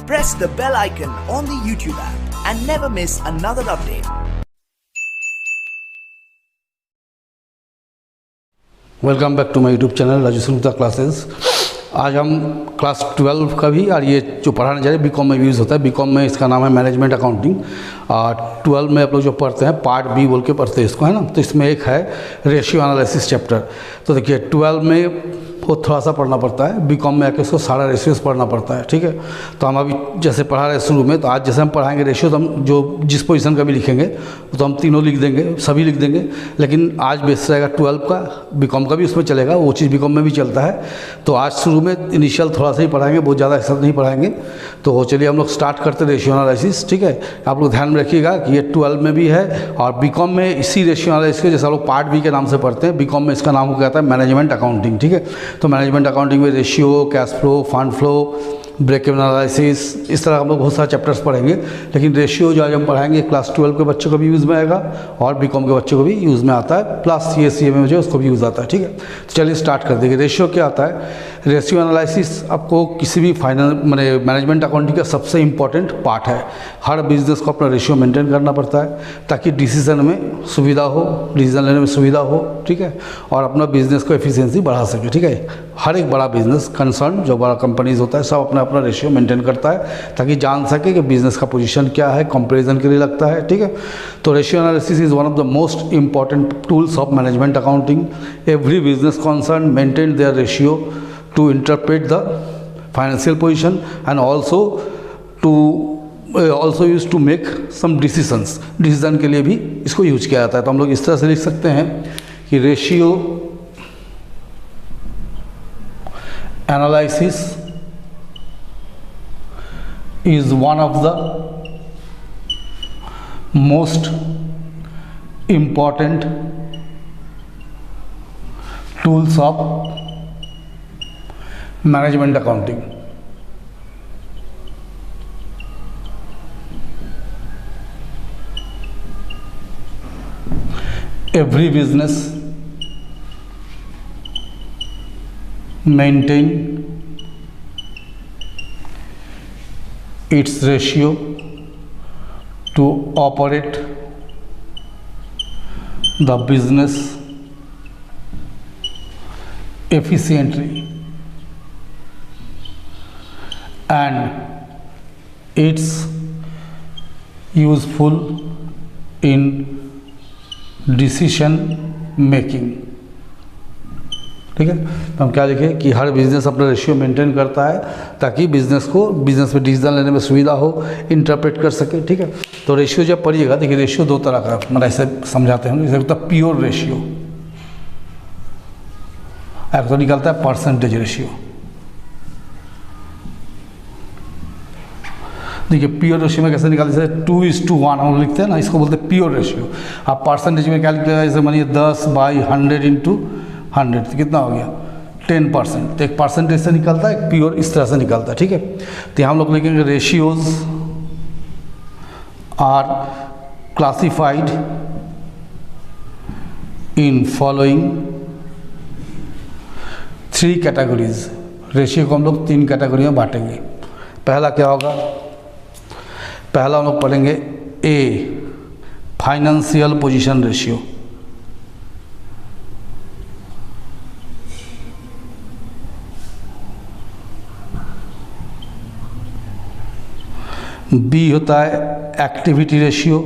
press the bell icon on the YouTube app and never miss another update. Welcome back to my YouTube channel Raju सुलगता classes. आज हम class 12 का भी, और ये जो पढ़ाने जा रहे हैं बीकॉम में भी यूज़ होता है। बीकॉम में इसका नाम है मैनेजमेंट अकाउंटिंग, और 12 में आप लोग जो पढ़ते हैं पार्ट बी बोल के पढ़ते हैं इसको, है ना। तो इसमें एक है रेशियो एनालिसिस चैप्टर। तो देखिए 12 में वो थोड़ा सा पढ़ना पड़ता है, बीकॉम में आके उसको सारा रेशियोज पढ़ना पड़ता है, ठीक है। तो हम अभी जैसे पढ़ा रहे हैं शुरू में, तो आज जैसे हम पढ़ाएंगे रेशियो, तो हम जो जिस पोजीशन का भी लिखेंगे तो हम तीनों लिख देंगे, सभी लिख देंगे। लेकिन आज बेस रहेगा 12 का, बीकॉम का भी उसमें चलेगा, वो चीज़ बीकॉम में भी चलता है। तो आज शुरू में इनिशियल थोड़ा सा ही पढ़ाएंगे, बहुत ज़्यादा ऐसा नहीं पढ़ाएंगे। तो चलिए हम लोग स्टार्ट करते हैं रेशियो एनालिसिस, ठीक है। आप लोग ध्यान में रखिएगा कि ये 12 में भी है, और बीकॉम में इसी रेशियो एनालिसिस के, जैसे हम लोग पार्ट बी के नाम से पढ़ते हैं, बीकॉम में इसका नाम हो जाता है मैनेजमेंट अकाउंटिंग, ठीक है। तो मैनेजमेंट अकाउंटिंग में ratio, cash flow, fund flow, break even analysis, इस तरह हम लोग बहुत सारे चैप्टर्स पढ़ेंगे। लेकिन रेशियो जो आज हम पढ़ाएंगे क्लास 12 के बच्चों को भी यूज़ में आएगा, और बीकॉम के बच्चों को भी यूज़ में आता है, प्लस CA में जो उसको भी यूज़ आता है, ठीक है। तो चलिए स्टार्ट कर देंगे। रेशियो क्या आता है? रेशियो एनालिसिस आपको किसी भी मैनेजमेंट अकाउंटिंग का सबसे इंपॉर्टेंट पार्ट है। हर बिजनेस को अपना रेशियो मेंटेन करना पड़ता है, ताकि डिसीजन में सुविधा हो, डिसीजन लेने में सुविधा हो, ठीक है, और अपना बिजनेस को एफिशिएंसी बढ़ा सके, ठीक है। हर एक बड़ा बिजनेस कंसर्न जो बड़ा कंपनीज होता है, सब अपना अपना रेशियो मेंटेन करता है, ताकि जान सके कि बिजनेस का पोजीशन क्या है, कंपैरिजन के लिए लगता है, ठीक है। तो ratio analysis is one of the most important tools of management accounting. Every business concern maintain their ratio to interpret the financial position and also use to make some decisions. Decision के लिए भी इसको use किया जाता है। तो हम लोग इस तरह से लिख सकते हैं कि ratio analysis is one of the most important tools of management accounting. Every business maintain its ratio to operate the business efficiently, and it's useful in decision making, ठीक है। तो हम क्या लिखें कि हर बिजनेस अपना रेशियो मेंटेन करता है, ताकि बिजनेस में डिसीजन लेने में सुविधा हो, इंटरप्रेट कर सके, ठीक है। तो रेशियो जब पढ़िएगा, देखिए रेशियो दो तरह का, मतलब ऐसे समझाते हैं, जैसे होता है प्योर रेशियो, एक तो निकलता है परसेंटेज रेशियो। देखिए प्योर रेशियो में कैसे निकालते हैं, 2:1 हम लिखते हैं ना, इसको बोलते हैं प्योर रेशियो। आप परसेंटेज में क्या लिखते हैं, जैसे मानिए 10/100 इंटू 100, तो कितना हो गया 10%। तो एक परसेंटेज से निकलता है, एक प्योर इस तरह से निकलता है, ठीक है। तो हम लोग लिखेंगे ratios are classified in following 3 categories. Ratio को हम लोग 3 कैटेगरी में बांटेंगे। पहला क्या होगा, पहला हम लोग पढ़ेंगे ए, फाइनेंशियल पोजीशन रेशियो। बी होता है एक्टिविटी रेशियो,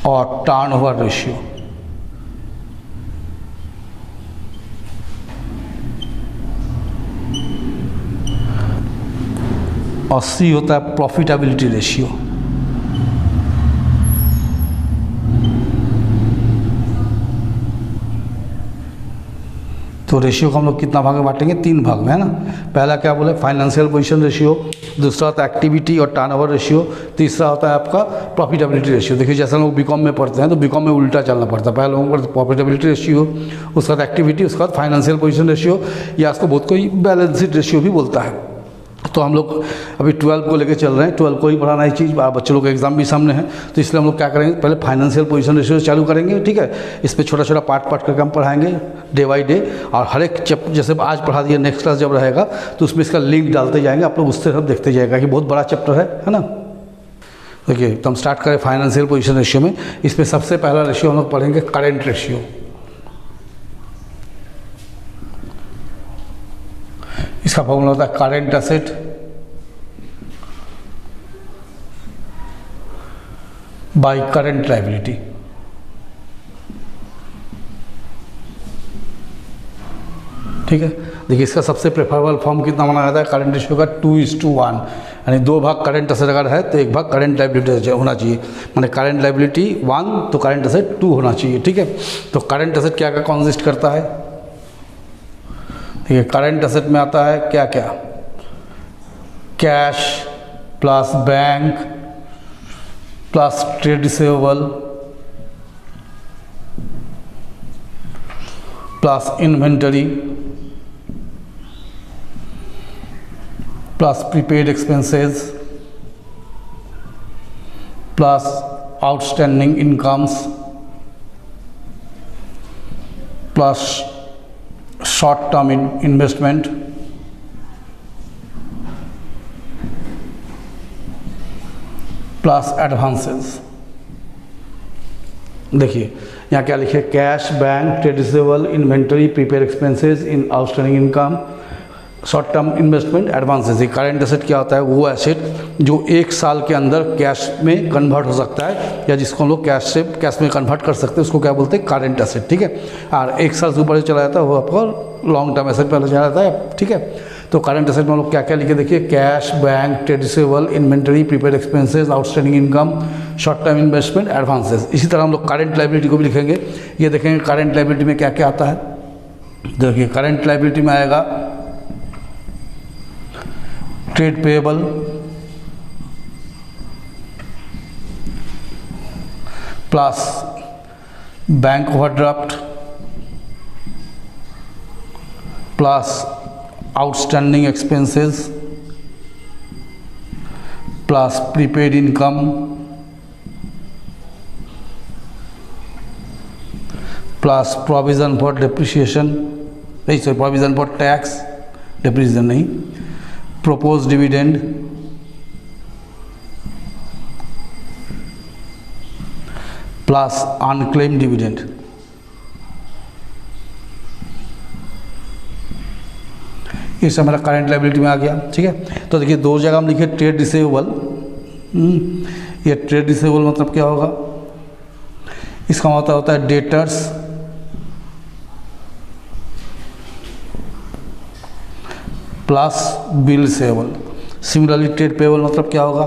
और टर्नओवर रेशियो। और सी होता है प्रॉफिटेबिलिटी रेशियो। तो रेशियो को हम लोग कितना भाग में बांटेंगे, 3 भाग में, है ना। पहला क्या बोले, फाइनेंशियल पोजीशन रेशियो, दूसरा होता है एक्टिविटी और टर्नओवर रेशियो, तीसरा होता है आपका प्रॉफिटेबिलिटी रेशियो। देखिए जैसे लोग बीकॉम में पढ़ते हैं तो बीकॉम में उल्टा चलना पड़ता है, पहले लोगों को प्रॉफिटेबिलिटी रेशियो, उसके बाद एक्टिविटी, उसके बाद फाइनेंशियल पोजीशन रेशियो, या इसको बहुत कोई बैलेंस शीट रेशियो भी बोलता है। तो हम लोग अभी 12 को लेके चल रहे हैं, 12 को ही पढ़ाना है चीज़। बच्चों लोग का एग्जाम भी सामने है, तो इसलिए हम लोग क्या करेंगे, पहले फाइनेंशियल पोजीशन रेशियो चालू करेंगे, ठीक है। इस पर छोटा छोटा पार्ट करके हम पढ़ाएंगे डे बाई डे, और हर एक चैप्टर जैसे आज पढ़ा दिया, नेक्स्ट क्लास जब रहेगा तो उसमें इसका लिंक डालते जाएंगे, आप लोग उससे सब देखते जाएगा कि बहुत बड़ा चैप्टर है ना। देखिए, तो हम स्टार्ट करें फाइनेंशियल पोजीशन रेशियो में। इसमें सबसे पहला रेशियो हम लोग पढ़ेंगे करेंट रेशियो। इसका फॉर्मूला होता है current asset by current liability. ठीक है, देखिए इसका सबसे प्रेफरेबल फॉर्म कितना माना जाता है करेंट रेशियो का, 2:1, यानी 2 भाग करेंट एसेट अगर है तो 1 भाग करेंट लायबिलिटी होना चाहिए। माने करेंट लायबिलिटी 1 तो करेंट एसेट 2 होना चाहिए। ठीक है, तो करेंट एसेट क्या क्या कॉन्सिस्ट करता है, ठीक है। करेंट एसेट में आता है क्या क्या, cash plus bank plus trade receivable plus inventory plus prepaid expenses plus outstanding incomes plus short term investment plus advances. देखिए यहाँ क्या लिखे, cash, bank, trade receivable, inventory, prepaid expenses, in outstanding income, short term investment, advances. ये current asset क्या होता है, वो asset जो 1 साल के अंदर कैश में कन्वर्ट हो सकता है, या जिसको हम लोग कैश में कन्वर्ट कर सकते हैं, उसको क्या बोलते हैं, करंट एसेट। ठीक है, और 1 साल से ऊपर चला जाता है वो आपका लॉन्ग टर्म एसेट पहले चला जाता है। ठीक है, तो करंट एसेट में हम लोग क्या क्या लिखे, देखिए cash, bank, trade receivable, inventory, prepaid expenses, outstanding income, short term investment, advances. इसी तरह हम लोग करंट लायबिलिटी को भी लिखेंगे। ये देखेंगे करंट लायबिलिटी में क्या क्या आता है। देखिए करंट लायबिलिटी में आएगा trade payable plus bank overdraft plus outstanding expenses plus prepaid income plus provision for depreciation, नहीं sorry, provision for tax, depreciation नहीं, proposed dividend plus unclaimed dividend। ये सब हमारा करंट लायबिलिटी में आ गया। ठीक है, तो देखिए 2 जगह हम लिखे ट्रेड रिसीवेबल। ये ट्रेड रिसीवेबल मतलब क्या होगा, इसका मतलब होता है डेटर्स प्लस बिल सेबल। सिमिलरली ट्रेड पेएबल मतलब क्या होगा,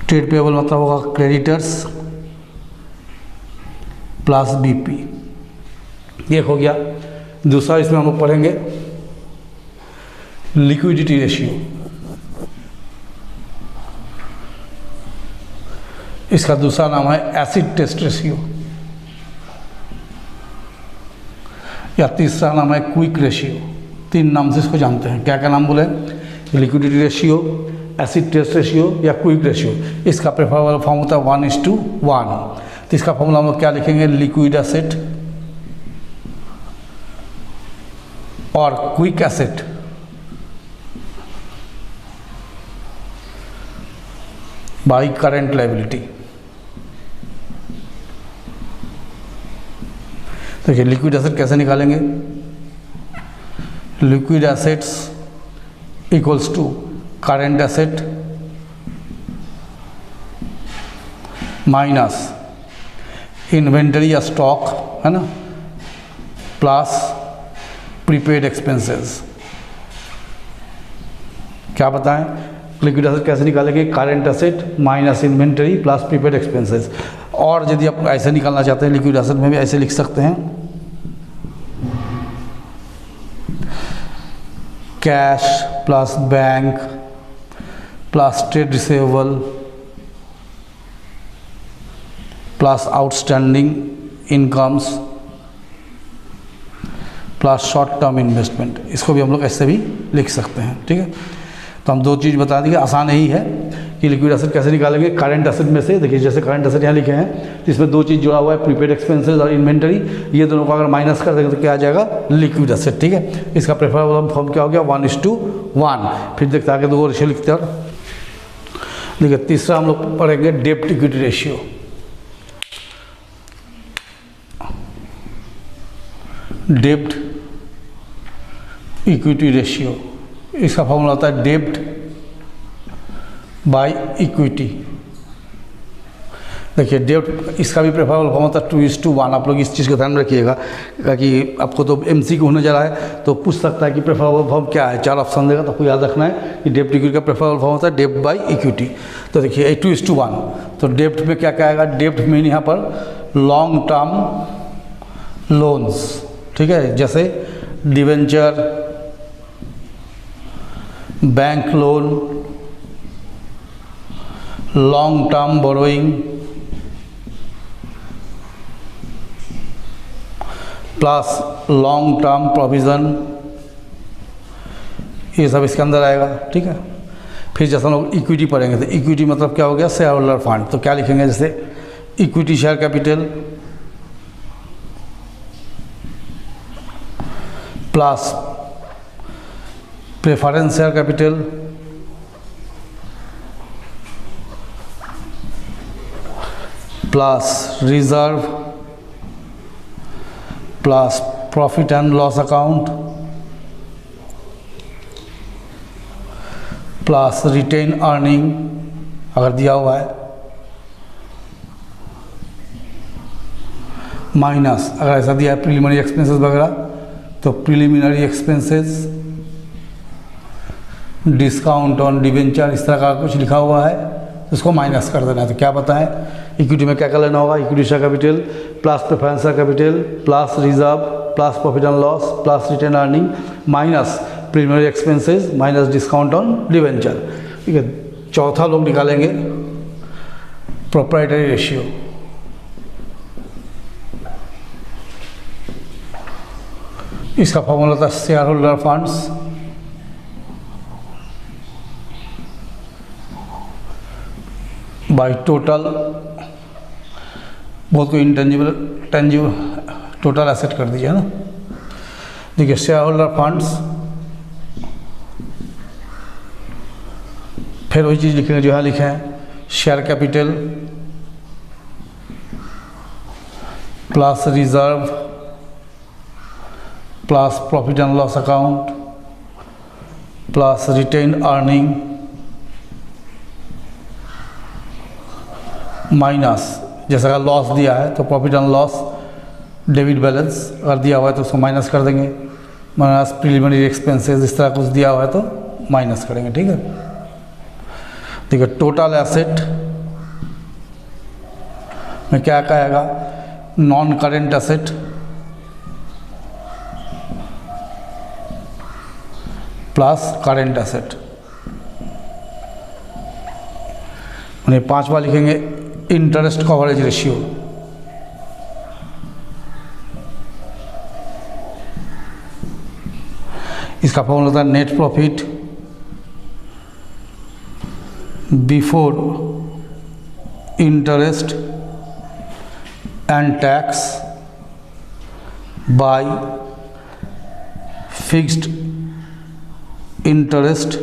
ट्रेड पेएबल मतलब होगा क्रेडिटर्स प्लस बीपी। ये हो गया। दूसरा इसमें हम लोग पढ़ेंगे लिक्विडिटी रेशियो। इसका दूसरा नाम है एसिड टेस्ट रेशियो, या तीसरा नाम है क्विक रेशियो। 3 नाम से इसको जानते हैं। क्या क्या नाम बोले, liquidity ratio, acid test ratio या क्विक रेशियो। इसका प्रेफरेबल फॉर्म होता है 1:1। तो इसका फॉर्मूला हम लोग क्या लिखेंगे, लिक्विड एसेट और quick asset by current liability. देखिए लिक्विड एसेट कैसे निकालेंगे, liquid assets equals to current asset minus inventory या स्टॉक, है ना, प्लस प्रीपेड एक्सपेंसेस। क्या बताएं, लिक्विड एसेट कैसे निकालेंगे, current asset minus inventory plus prepaid expenses. और यदि आप ऐसे निकालना चाहते हैं लिक्विड एसेट में भी ऐसे लिख सकते हैं, cash plus bank plus trade receivable plus outstanding incomes plus short term investment, इसको भी हम लोग ऐसे भी लिख सकते हैं। ठीक है, तो हम दो चीज़ बता देंगे, आसान यही है कि लिक्विड एसेट कैसे निकालेंगे। करंट एसेट में से देखिए, जैसे करंट एसेट यहाँ लिखे हैं तो इसमें दो चीज़ जुड़ा हुआ है, प्रीपेड एक्सपेंसेस और इन्वेंटरी। ये दोनों को अगर माइनस कर देंगे तो क्या आ जाएगा, लिक्विड एसेट। ठीक है, इसका प्रेफरेबल फॉर्म क्या हो गया, 1:1। फिर देखते आगे दो रेशियो लिखते हैं। देखिए तीसरा हम लोग पढ़ेंगे डेब्ट इक्विटी रेशियो। डेब्ट इक्विटी रेशियो, इसका फॉर्मूला होता है डेब्ट बाय इक्विटी। देखिए डेब्ट, इसका भी प्रेफरेबल फॉर्म होता है 2:1। आप लोग इस चीज़ का ध्यान रखिएगा कि आपको तो MCQ होने जा रहा है तो पूछ सकता है कि प्रेफरेबल फॉर्म क्या है। 4 ऑप्शन देगा तो आपको याद रखना है कि डेब्ट इक्विटी का प्रेफरेबल फॉर्म होता है डेब्ट बाय इक्विटी। तो देखिए 2:1, तो डेब्ट में क्या क्या आएगा, डेब्ट मीन यहाँ पर लॉन्ग टर्म लोन्स। ठीक है, जैसे debenture, bank loan, long term borrowing, plus long term provision, ये सब इसके अंदर आएगा। ठीक है, फिर जैसे हम लोग इक्विटी पढ़ेंगे तो इक्विटी मतलब क्या हो गया, शेयर होल्डर फंड। तो क्या लिखेंगे, जैसे equity share capital plus preference share capital plus reserve plus profit and loss account plus retain earning अगर दिया हुआ है, माइनस अगर ऐसा दिया है प्रीलिमिनरी एक्सपेंसेस वगैरह तो preliminary expenses, discount on debenture, इस तरह का कुछ लिखा हुआ है तो उसको माइनस कर देना है। तो क्या बताएं, इक्विटी में क्या क्या लेना होगा, equity share capital plus preference share capital plus reserve plus profit and loss plus retain earning minus preliminary expenses minus discount on debenture. ठीक है, चौथा लोग निकालेंगे प्रोप्राइटरी रेशियो। इसका फॉर्मूला था shareholder funds by total, बहुत कोई intangible tangible total asset कर दीजिए ना। देखिए शेयर होल्डर फंड्स, फिर वही चीज़ लिखेंगे जो यहाँ लिखे हैं, share capital plus reserve plus profit and loss account plus retain earning minus, जैसा अगर लॉस दिया है तो profit and loss debit balance, अगर दिया हुआ है तो उसको माइनस कर देंगे, माइनस प्रीलिमिनरी एक्सपेंसेस, इस तरह कुछ दिया हुआ है तो माइनस करेंगे। ठीक है, देखिए टोटल एसेट में क्या क्या आएगा, non current asset plus current asset. उन्हें पांचवा लिखेंगे इंटरेस्ट कवरेज रेशियो। इसका फॉर्मूला होता है net profit before interest and tax bye fixed interest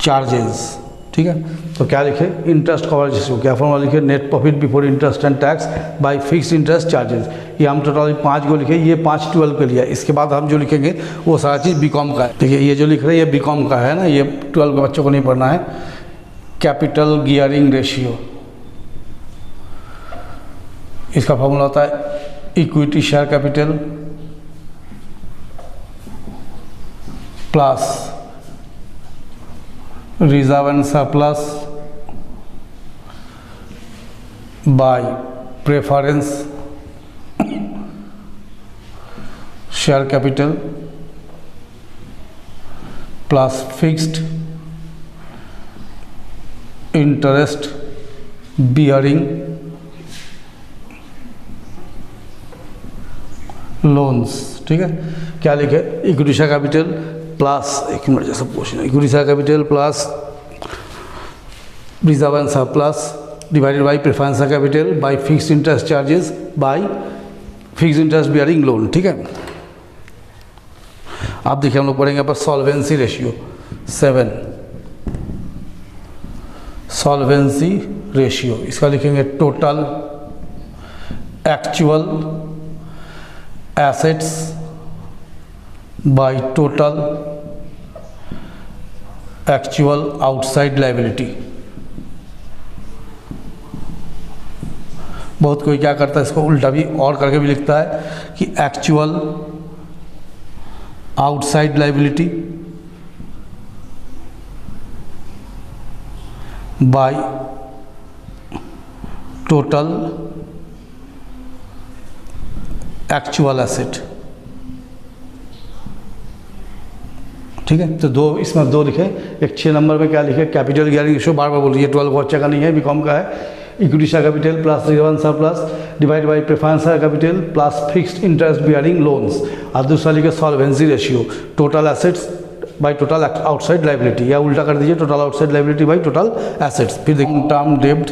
charges. ठीक है, तो क्या लिखे, इंटरेस्ट कवरेज रेशियो, क्या फॉर्मूला लिखे, net profit before interest and tax bye fixed interest charges. ये हम टोटल 5 को लिखे, ये 5 12 के लिए। इसके बाद हम जो लिखेंगे वो सारा चीज़ बीकॉम का है। देखिए ये जो लिख रहे हैं ये बीकॉम का है ना, ये 12 के बच्चों को नहीं पढ़ना है। कैपिटल गियरिंग रेशियो, इसका फॉर्मूला होता है equity share capital plus reserve and surplus bye preference share capital plus fixed interest bearing loans, ठीक है। क्या लिखे, इक्विटी शेयर कैपिटल प्लस, एक मिनट जैसा question, equity share capital plus reserve and surplus divided by preference share capital by fixed interest charges by fixed interest bearing loan, ठीक है। आप देखिए हम लोग पढ़ेंगे यहाँ पर सॉल्वेंसी रेशियो 7, सॉल्वेंसी रेशियो, इसका लिखेंगे total actual assets by total actual outside liability. बहुत कोई क्या करता है, इसको उल्टा भी और करके भी लिखता है कि actual outside liability by total actual asset, ठीक है। तो दो, इसमें दो लिखे, एक 6 नंबर में क्या लिखे, कैपिटल गियरिंग रेशियो, बार बार बोल रही है, 12 बहुत का नहीं है, बीकॉम का है। Equity share capital plus reserve and surplus divide by preference share capital plus fixed interest bearing loans, और दूसरा लिखे solvency ratio, total assets by total outside liability, या उल्टा कर दीजिए total outside liability by total assets. फिर देखिए term डेब्ट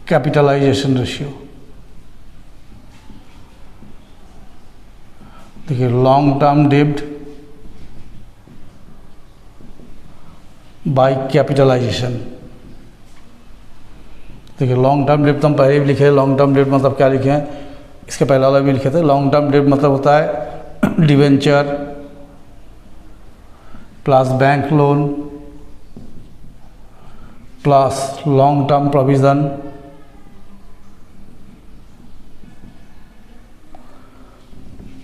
कैपिटलाइजेशन रेशियो, देखिए लॉन्ग टर्म डेब्ट बाय कैपिटलाइजेशन, देखिए लॉन्ग टर्म डेब्ट हम पहले भी लिखे, लॉन्ग टर्म डेब्ट मतलब क्या लिखे हैं, इसके पहले वाला भी लिखे थे। लॉन्ग टर्म डेब्ट मतलब होता है debenture plus bank loan plus long term provision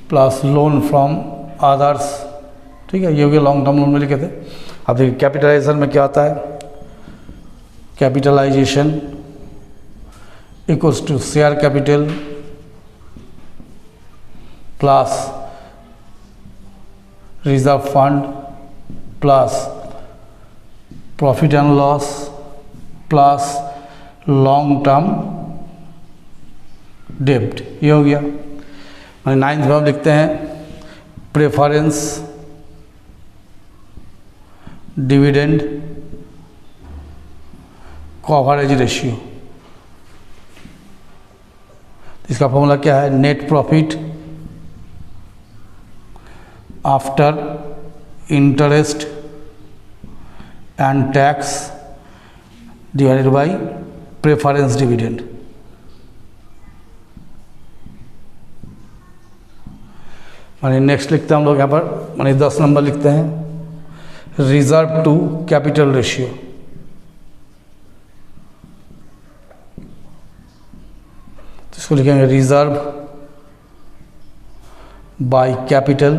plus loan from others, ठीक है, ये हो गया लॉन्ग टर्म लोन में लिखे थे। अब देखिए कैपिटलाइजेशन में क्या आता है, capitalisation equals to share capital plus reserve fund plus profit and loss plus long term डेब्ट, ये हो गया। 9th में हम लिखते हैं प्रेफरेंस डिविडेंड कवरेज रेशियो, इसका फॉर्मूला क्या है, net profit after interest and tax divided by preference dividend. माने नेक्स्ट लिखते हैं हम लोग यहाँ पर, माने 10 नंबर लिखते हैं रिजर्व टू कैपिटल रेशियो, तो इसको लिखेंगे रिजर्व बाय कैपिटल,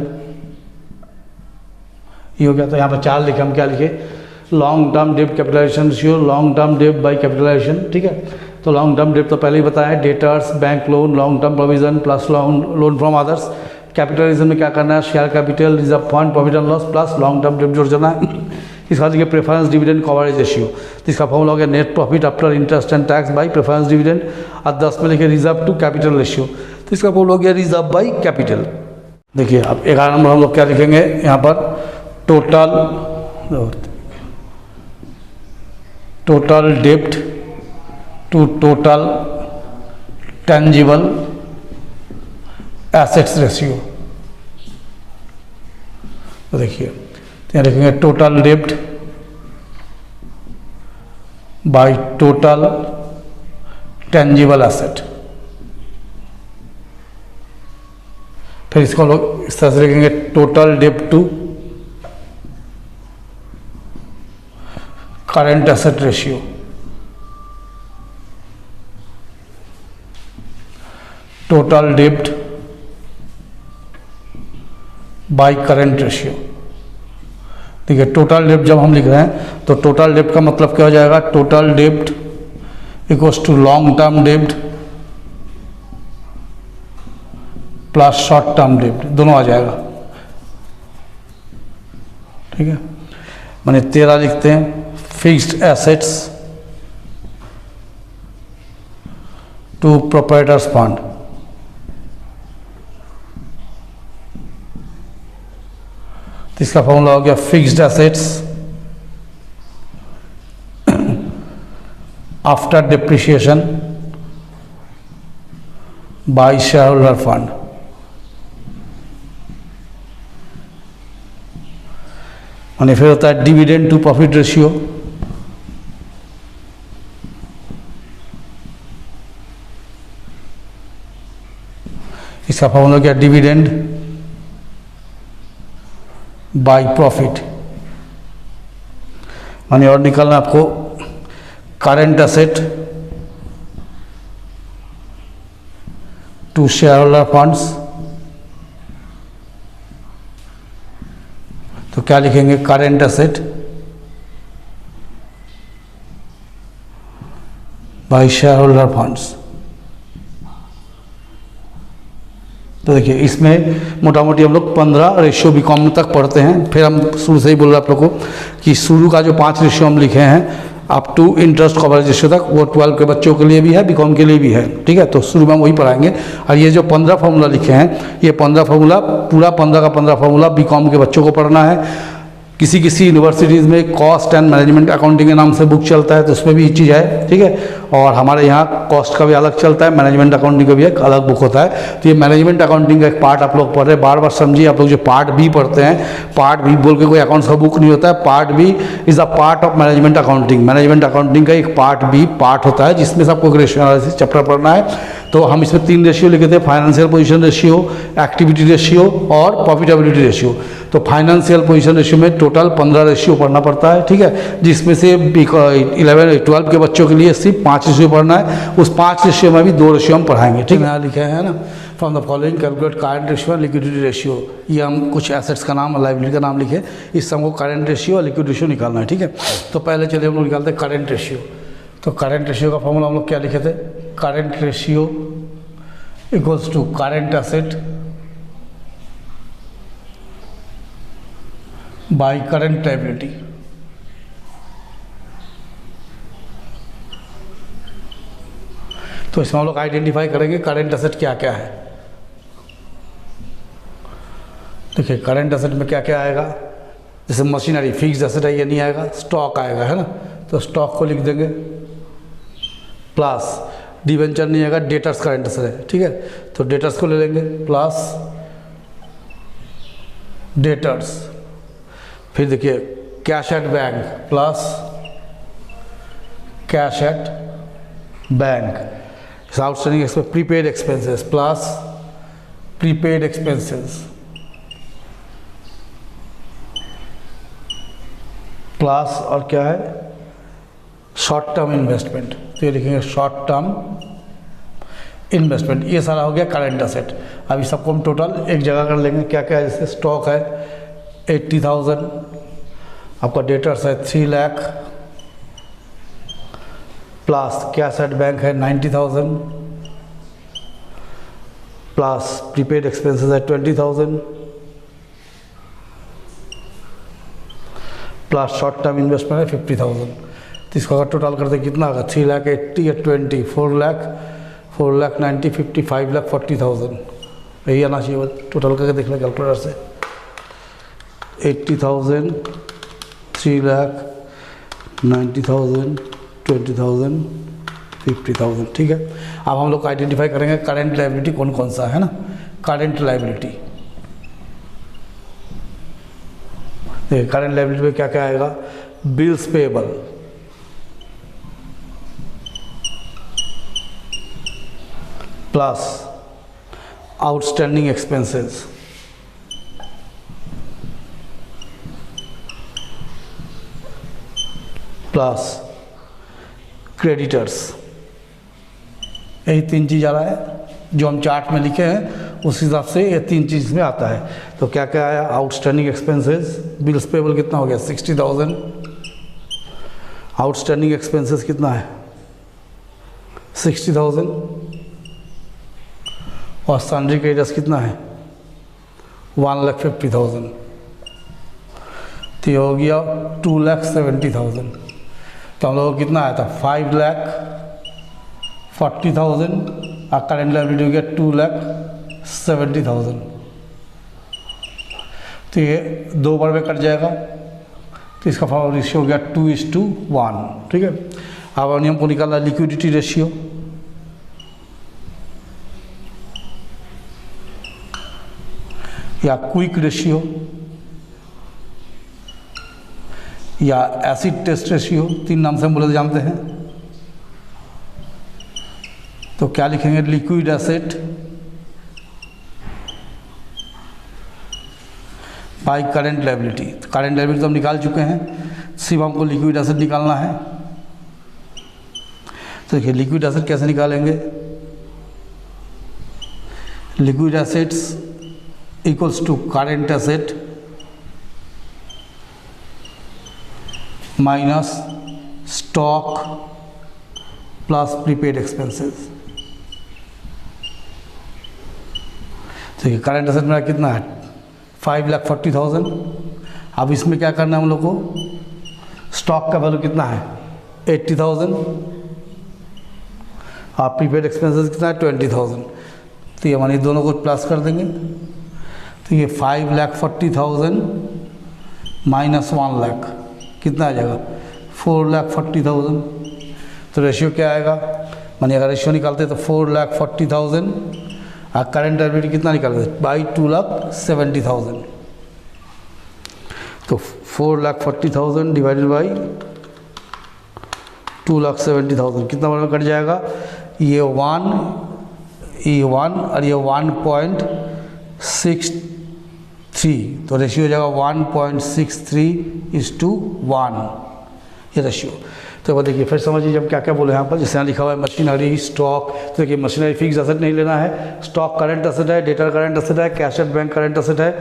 ये हो गया। तो यहाँ पर 4 लिखे, हम क्या लिखे, लॉन्ग टर्म डेब्ट कैपिटलाइजेशन रेशियो, लॉन्ग टर्म डेब्ट बाय कैपिटलाइजेशन, ठीक है। तो लॉन्ग टर्म डेब्ट तो पहले ही बताया, debtors, bank loan, long term provision plus loan from others. Capitalisation में क्या करना है, share capital, reserve fund, profit and loss plus long term डेब्ट जोड़ देना है। इसका देखिए प्रेफरेंस डिविडेंड कवरेज रेशियो, तो इसका फॉर्मूला हो गया net profit after interest and tax by preference dividend, और 10 में लिखे रिजर्व टू कैपिटल रेशियो, तो इसका फॉर्मूला हो गया रिजर्व बाई कैपिटल। देखिए अब 11 नंबर हम लोग क्या लिखेंगे यहाँ पर, टोटल डेब्ट to total tangible assets ratio, तो देखिए यहाँ लिखेंगे टोटल डेब्ट बाय टोटल टेंजिबल एसेट, फिर इसको लोग इस तरह से लिखेंगे टोटल डेब्ट to current asset ratio, total डेब्ट बाय करंट रेशियो। देखिए टोटल डेब्ट जब हम लिख रहे हैं तो टोटल डेब्ट का मतलब क्या हो जाएगा, टोटल डेब्ट इक्वल्स टू लॉन्ग टर्म डेब्ट प्लस शॉर्ट टर्म डेब्ट, दोनों आ जाएगा, ठीक है। माने 13 लिखते हैं fixed assets to proprietors fund, तो इसका फॉर्मूला हो गया fixed assets after depreciation by shareholder fund. माने फिर होता है डिविडेंड टू प्रॉफिट रेशियो, इसका फॉर्मूला क्या, डिविडेंड बाय प्रॉफिट। माने और निकालना आपको current asset to shareholder funds, तो क्या लिखेंगे, current asset by shareholder funds. तो देखिए इसमें मोटा मोटी हम लोग 15 रेशियो बीकॉम तक पढ़ते हैं। फिर हम शुरू से ही बोल रहे आप लोग को कि शुरू का जो 5 रेशियो हम लिखे हैं up to interest coverage ratio तक, वो 12 के बच्चों के लिए भी है, बीकॉम के लिए भी है, ठीक है। तो शुरू में हम वही पढ़ाएंगे। और ये जो 15 फार्मूला लिखे हैं, ये 15 फार्मूला पूरा 15 का 15 फार्मूला बीकॉम के बच्चों को पढ़ना है। किसी किसी यूनिवर्सिटीज़ में कॉस्ट एंड मैनेजमेंट अकाउंटिंग के नाम से बुक चलता है, तो उसमें भी ये चीज़ है, ठीक है। और हमारे यहाँ कॉस्ट का भी अलग चलता है, मैनेजमेंट अकाउंटिंग का भी एक अलग बुक होता है। तो ये मैनेजमेंट अकाउंटिंग का एक पार्ट आप लोग पढ़ रहे हैं, बार बार समझिए। आप लोग जो पार्ट बी पढ़ते हैं, पार्ट बी बोल के कोई अकाउंट्स का बुक नहीं होता है, part B is a part of management accounting. Management accounting का एक पार्ट बी पार्ट होता है, जिसमें सबको रेशियो एनालिसिस चैप्टर पढ़ना है। तो हम इसमें 3 रेशियो लिखे थे, financial position ratio, activity ratio और प्रॉफिटेबिलिटी रेशियो। तो फाइनेंशियल पोजीशन रेशियो में टोटल 15 रेशियो पढ़ना पड़ता है, ठीक है, जिसमें से 11-12 के बच्चों के लिए सिर्फ 5 रेशियो पढ़ना है। उस 5 रेशियो में भी 2 रेशियो हम पढ़ाएंगे, ठीक है। यहाँ लिखे हैं ना, from the following calculate current ratio, liquidity ratio. ये हम कुछ एसेट्स का नाम और लाइबिलिटी का नाम लिखे, इससे हमको करंट रेशियो और लिक्विड रेशियो निकालना है, ठीक है। तो पहले चलिए हम लोग निकालते हैं करंट रेशियो। तो करंट रेशियो का फॉर्मूला हम लोग क्या लिखे थे, current ratio equals to current asset by current liability. तो इसमें हम लोग आइडेंटिफाई करेंगे करंट एसेट क्या क्या है। देखिए करंट एसेट में क्या क्या आएगा, जैसे मशीनरी फिक्स्ड एसेट है, ये नहीं आएगा, स्टॉक आएगा, है ना। तो स्टॉक को लिख देंगे, प्लस डिवेंचर नहीं आएगा, डेटर्स करंट एसेट है, ठीक है। तो डेटर्स को ले लेंगे, प्लस डेटर्स। फिर देखिए cash at bank plus cash at bank. Outstanding expense, prepaid expenses plus prepaid expenses plus और क्या है, शॉर्ट टर्म इन्वेस्टमेंट। तो ये लिखेंगे शॉर्ट टर्म इन्वेस्टमेंट। ये सारा हो गया करंट एसेट। अभी सबको हम टोटल एक जगह कर लेंगे, क्या क्या है, जैसे स्टॉक है 80,000, आपका डेटर्स है 3 lakh, plus cash at bank है 90,000, प्लस प्रीपेड एक्सपेंसेस है 20,000, प्लस शॉर्ट टर्म इन्वेस्टमेंट है 50,000। तो इसको अगर टोटल करते कितना होगा, 3 लाख 80 या 20, 4 लाख 90, 50, 5 लाख 40,000। यही आना चाहिए, टोटल करके देख लें कैलकुलेटर से। 80,000, 3 लाख 90,000, 20,000, 50,000, ठीक है। अब हम लोग आइडेंटिफाई करेंगे करंट लायबिलिटी कौन कौन सा है ना। करंट लायबिलिटी, देखिए करंट लायबिलिटी में क्या क्या आएगा, bills payable, plus outstanding expenses, plus creditors. यही 3 चीज़ आ रहा है जो हम चार्ट में लिखे हैं, उस हिसाब से ये 3 चीज़ में आता है। तो क्या क्या आया, आउटस्टैंडिंग एक्सपेंसेस, बिल्स पेबल कितना हो गया 60,000, आउटस्टैंडिंग एक्सपेंसेस कितना है 60,000, और सन्ड्री क्रेडिटर्स कितना है 1,50,000। तो ये हो गया 2,70,000। तो हम लोगों को कितना आया था 5,40,000, और करंट लायबिलिटी हो गया 2,70,000। तो ये 2 बार में कट जाएगा, तो इसका रेशियो हो गया 2:1। ठीक है, अब हमको निकालना लिक्विडिटी रेशियो। या क्विक रेशियो या एसिड टेस्ट रेशियो, 3 नाम से हम बोले जानते हैं। तो क्या लिखेंगे, liquid acid by current liability. Current liability तो हम निकाल चुके हैं, सिर्फ हमको लिक्विड एसिड निकालना है। तो देखिए लिक्विड एसिड कैसे निकालेंगे, liquid acids equals to current acid minus stock plus prepaid expenses. देखिए करेंट एसेट मेरा कितना है 5,40,000। अब इसमें क्या करना है हम लोग को, स्टॉक का वैल्यू कितना है 80,000 और प्रीपेड एक्सपेंसेस कितना है 20,000। तो ये मानिए दोनों को प्लस कर देंगे, तो ये 5,40,000 माइनस 1 लाख कितना आ जाएगा 4,40,000। तो रेशियो क्या आएगा, मानिए अगर रेशियो निकालते तो 4,40,000 और करंट लायबिलिटी कितना निकालते बाई 2,70,000। तो 4,40,000 डिवाइडेड बाई 2,70,000 कितना बार में कट जाएगा, ये 1 और ये 1.63। तो रेशियो हो जाएगा 1.63:1 ये रेशियो। तो देखिए फिर समझिए जब क्या क्या बोले यहाँ पर, जैसे यहाँ लिखा हुआ है मशीनरी स्टॉक। तो देखिए मशीनरी फिक्स एसेट नहीं लेना है, स्टॉक करंट एसेट है, डेटर करंट एसेट है, cash at bank current asset है,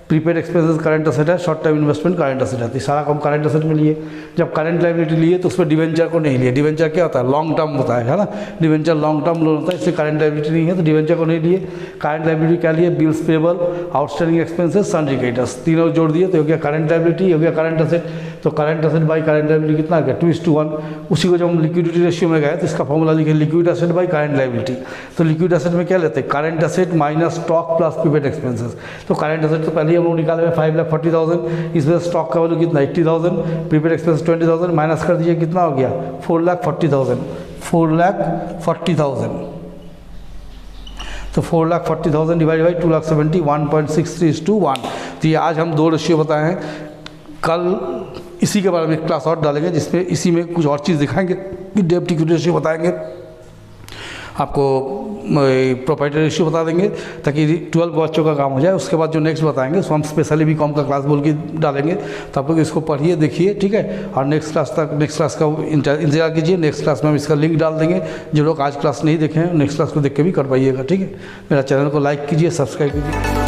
प्रीपेड एक्सपेंसेस करंट एसेट है, short term investment current asset है। तो सारा काम करंट एसेट में लिए। जब करंट लायबिलिटी लिए तो उसमें डिवेंचर को नहीं लिए। डिवेंचर क्या होता है, लॉन्ग टर्म होता है ना, डिवेंचर लॉन्ग टर्म लोन होता है, इससे करंट लायबिलिटी नहीं है, तो डिवेंचर को नहीं लिए। करंट लायबिलिटी क्या लिए, bills payable, outstanding expenses, sundry creditors, तीनों जोड़ दिए तो हो गया करंट लायबिलिटी, हो गया करंट एसेट। तो current asset by current liability कितना आ गया 2:1। उसी को जब हम लिक्विडिटी रेशियो में गए तो इसका फॉर्मूला लिखे liquid asset by current liability. तो लिक्विड एसेट में क्या लेते हैं, current asset minus stock plus prepaid expenses. तो करंट एसेट तो पहले ही हम लोग निकाले हुए 5,40,000, इसमें स्टॉक का वैल्यू कितना 80,000, प्रीपेड एक्सपेंस 20,000 माइनस कर दीजिए कितना हो गया 4,40,000। 4,40,000 तो 4,40,000 डिवाइड बाई 2,70,000 1.63:1। तो ये आज हम 2 रेशियो बताए हैं। कल इसी के बारे में एक क्लास और डालेंगे जिसमें इसी में कुछ और चीज़ दिखाएंगे, डेब्ट इक्विटी रेशियो बताएंगे, आपको प्रोप्राइटरी रेशियो बता देंगे, ताकि 12 बच्चों का काम हो जाए। उसके बाद जो नेक्स्ट बताएंगे उसको हम स्पेशली बीकॉम का क्लास बोल के डालेंगे। तो आप लोग इसको पढ़िए देखिए, ठीक है। और नेक्स्ट क्लास का इंतजार कीजिए। नेक्स्ट क्लास में हम इसका लिंक डाल देंगे। जो लोग आज क्लास नहीं देखे हैं नेक्स्ट क्लास को देख के भी कर पाइएगा, ठीक है। मेरा चैनल को लाइक कीजिए, सब्सक्राइब कीजिए।